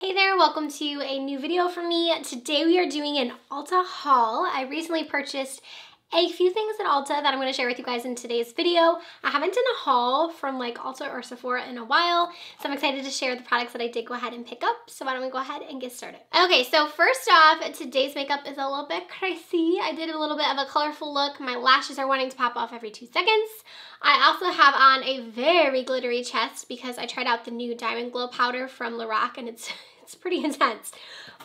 Hey there, welcome to a new video from me. Today we are doing an Ulta haul. I recently purchased a few things at Ulta that I'm going to share with you guys in today's video. I haven't done a haul from like Ulta or Sephora in a while, so I'm excited to share the products that I did go ahead and pick up. So why don't we go ahead and get started. Okay, so first off, today's makeup is a little bit crazy. I did a little bit of a colorful look. My lashes are wanting to pop off every 2 seconds. I also have on a very glittery chest because I tried out the new Diamond Glow powder from Lorac and it's pretty intense.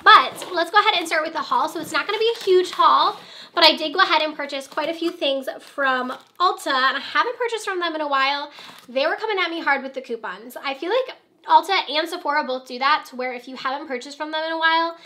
But let's go ahead and start with the haul. So it's not going to be a huge haul, but I did go ahead and purchase quite a few things from Ulta, and I haven't purchased from them in a while. They were coming at me hard with the coupons. I feel like Ulta and Sephora both do that, to where if you haven't purchased from them in a while,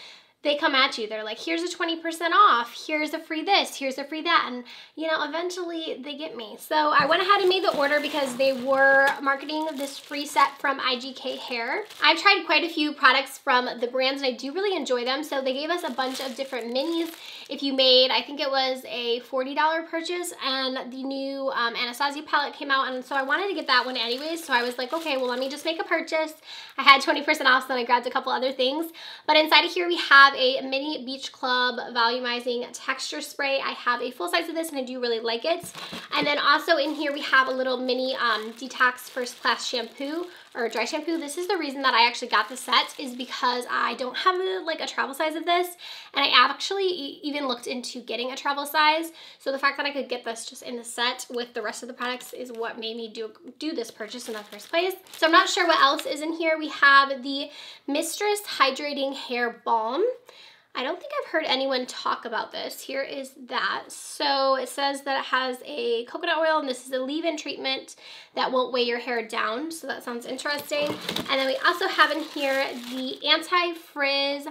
they come at you. They're like, here's a 20% off, here's a free this, here's a free that, and you know, eventually they get me. So I went ahead and made the order because they were marketing this free set from IGK Hair. I've tried quite a few products from the brands and I do really enjoy them. So they gave us a bunch of different minis. If you made, I think it was a $40 purchase, and the new Anastasia palette came out, and so I wanted to get that one anyways. So I was like, okay, well, let me just make a purchase. I had 20% off, so then I grabbed a couple other things. But inside of here we have a mini Beach Club volumizing texture spray. I have a full size of this and I do really like it. And then also in here we have a little mini detox first class shampoo or dry shampoo. This is the reason that I actually got the set, is because I don't have a travel size of this, and I actually even looked into getting a travel size. So the fact that I could get this just in the set with the rest of the products is what made me do this purchase in the first place. So I'm not sure what else is in here. We have the Mistress Hydrating Hair Balm. I don't think I've heard anyone talk about this. Here is that. So it says that it has a coconut oil, and this is a leave-in treatment that won't weigh your hair down. So that sounds interesting. And then we also have in here the anti-frizz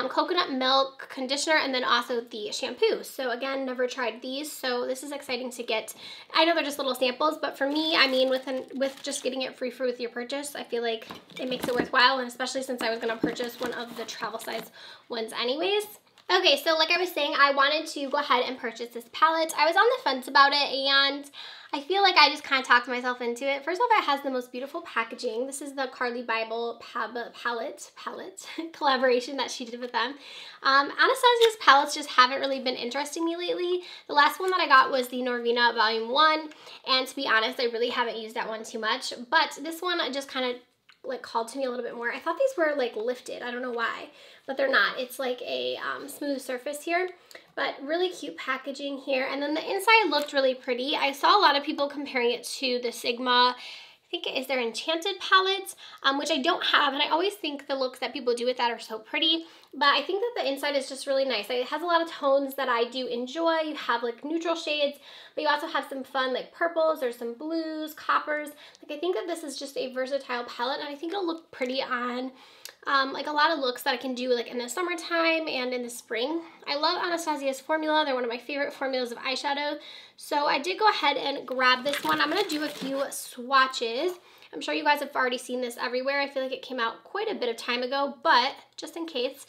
coconut milk conditioner, and then also the shampoo. So again, never tried these, so this is exciting to get. I know they're just little samples, but for me, I mean, with just getting it free with your purchase, I feel like it makes it worthwhile, and especially since I was going to purchase one of the travel size ones anyways. Okay, so like I was saying, I wanted to go ahead and purchase this palette. I was on the fence about it, and I feel like I just kind of talked myself into it. First off, it has the most beautiful packaging. This is the Carli Bybel palette collaboration that she did with them. Anastasia's palettes just haven't really been interesting me lately. The last one that I got was the Norvina Volume 1, and to be honest, I really haven't used that one too much, but this one just kind of like called to me a little bit more. I thought these were like lifted, I don't know why, but they're not. It's like a smooth surface here, but really cute packaging here. And then the inside looked really pretty. I saw a lot of people comparing it to the Sigma, I think it is their Enchanted palette, which I don't have, and I always think the looks that people do with that are so pretty, but I think that the inside is just really nice. It has a lot of tones that I do enjoy. You have like neutral shades, but you also have some fun like purples, there's some blues, coppers. Like I think that this is just a versatile palette, and I think it'll look pretty on like a lot of looks that I can do like in the summertime and in the spring. I love Anastasia's formula. They're one of my favorite formulas of eyeshadow. So I did go ahead and grab this one. I'm going to do a few swatches. I'm sure you guys have already seen this everywhere. I feel like it came out quite a bit of time ago, but just in case,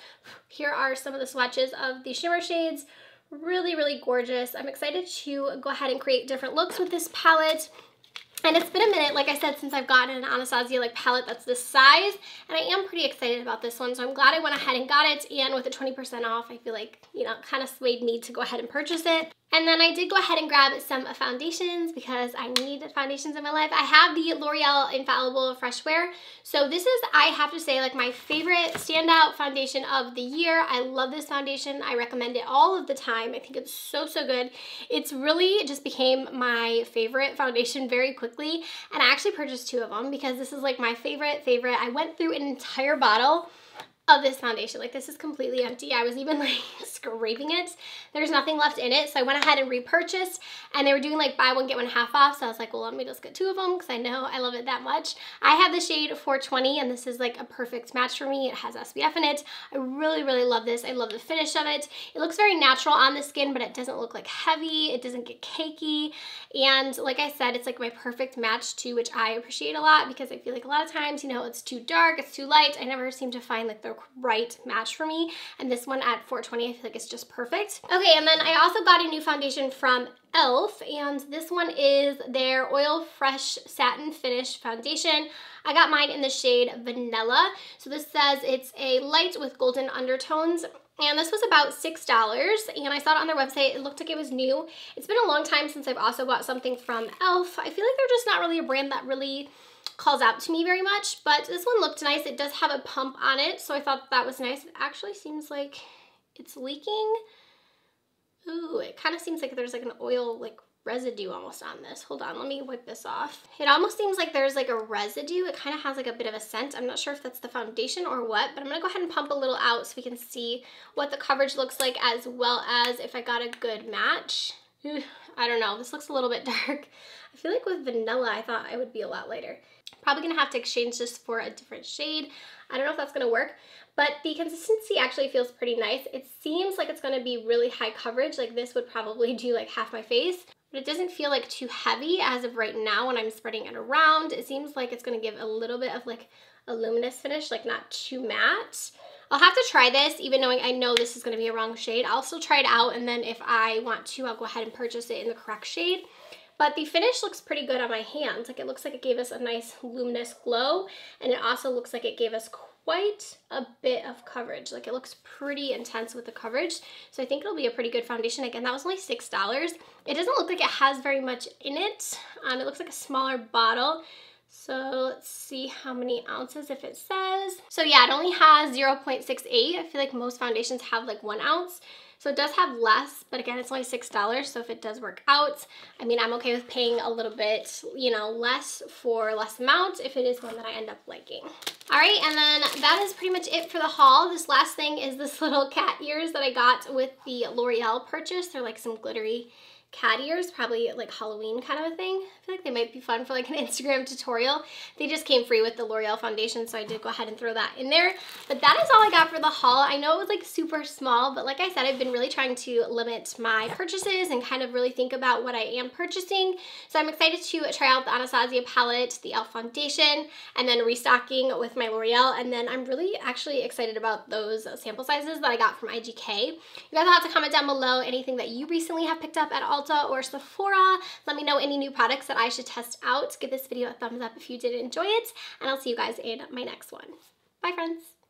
here are some of the swatches of the shimmer shades. Really, really gorgeous. I'm excited to go ahead and create different looks with this palette. And it's been a minute, like I said, since I've gotten an Anastasia like palette that's this size, and I am pretty excited about this one, so I'm glad I went ahead and got it, and with the 20% off, I feel like, you know, it kind of swayed me to go ahead and purchase it. And then I did go ahead and grab some foundations because I need foundations in my life. I have the L'Oreal Infallible Fresh Wear. So this is, I have to say, like my favorite standout foundation of the year. I love this foundation. I recommend it all of the time. I think it's so, so good. It's really just became my favorite foundation very quickly. And I actually purchased 2 of them because this is like my favorite. I went through an entire bottle of this foundation. Like this is completely empty. I was even like scraping it. There's nothing left in it. So I went ahead and repurchased, and they were doing like buy one get one half off. So I was like, well, let me just get 2 of them because I know I love it that much. I have the shade 420, and this is like a perfect match for me. It has SPF in it. I really, really love this. I love the finish of it. It looks very natural on the skin, but it doesn't look like heavy. It doesn't get cakey. And like I said, it's like my perfect match too, which I appreciate a lot because I feel like a lot of times, you know, it's too dark, it's too light. I never seem to find like the the right match for me. And this one at $4.20, I feel like it's just perfect. Okay, and then I also got a new foundation from e.l.f. and this one is their Oil Fresh Satin Finish Foundation. I got mine in the shade Vanilla. So this says it's a light with golden undertones. And this was about $6, and I saw it on their website. It looked like it was new. It's been a long time since I've also bought something from e.l.f. I feel like they're just not really a brand that really calls out to me very much, but this one looked nice. It does have a pump on it, so I thought that was nice. It actually seems like it's leaking. Ooh, it kind of seems like there's like an oil like residue almost on this. Hold on, let me wipe this off. It almost seems like there's like a residue. It kind of has like a bit of a scent. I'm not sure if that's the foundation or what, but I'm gonna go ahead and pump a little out so we can see what the coverage looks like, as well as if I got a good match. I don't know, this looks a little bit dark. I feel like with Vanilla, I thought I would be a lot lighter. Probably gonna have to exchange this for a different shade. I don't know if that's gonna work, but the consistency actually feels pretty nice. It seems like it's gonna be really high coverage. Like this would probably do like half my face, but it doesn't feel like too heavy as of right now when I'm spreading it around. It seems like it's gonna give a little bit of like a luminous finish, like not too matte. I'll have to try this, even knowing I know this is gonna be a wrong shade. I'll still try it out, and then if I want to, I'll go ahead and purchase it in the correct shade. But the finish looks pretty good on my hands. Like it looks like it gave us a nice luminous glow, and it also looks like it gave us quite a bit of coverage. Like it looks pretty intense with the coverage. So I think it'll be a pretty good foundation. Again, that was only $6. It doesn't look like it has very much in it. It looks like a smaller bottle. So let's see how many ounces if it says. So yeah, it only has 0.68. I feel like most foundations have like 1 ounce. So it does have less, but again, it's only $6. So if it does work out, I mean, I'm okay with paying a little bit, you know, less for less amount if it is one that I end up liking. All right, and then that is pretty much it for the haul. This last thing is this little cat ears that I got with the L'Oreal purchase. They're like some glittery cat ears, probably like Halloween kind of a thing. I feel like they might be fun for like an Instagram tutorial. They just came free with the L'Oreal foundation, so I did go ahead and throw that in there. But that is all I got for the haul. I know it was like super small, but like I said, I've been really trying to limit my purchases and kind of really think about what I am purchasing. So I'm excited to try out the Anastasia palette, the e.l.f. foundation, and then restocking with my L'Oreal. And then I'm really actually excited about those sample sizes that I got from IGK. You guys will have to comment down below anything that you recently have picked up at Ulta or Sephora. Let me know any new products that I should test out. Give this video a thumbs up if you did enjoy it, and I'll see you guys in my next one. Bye, friends.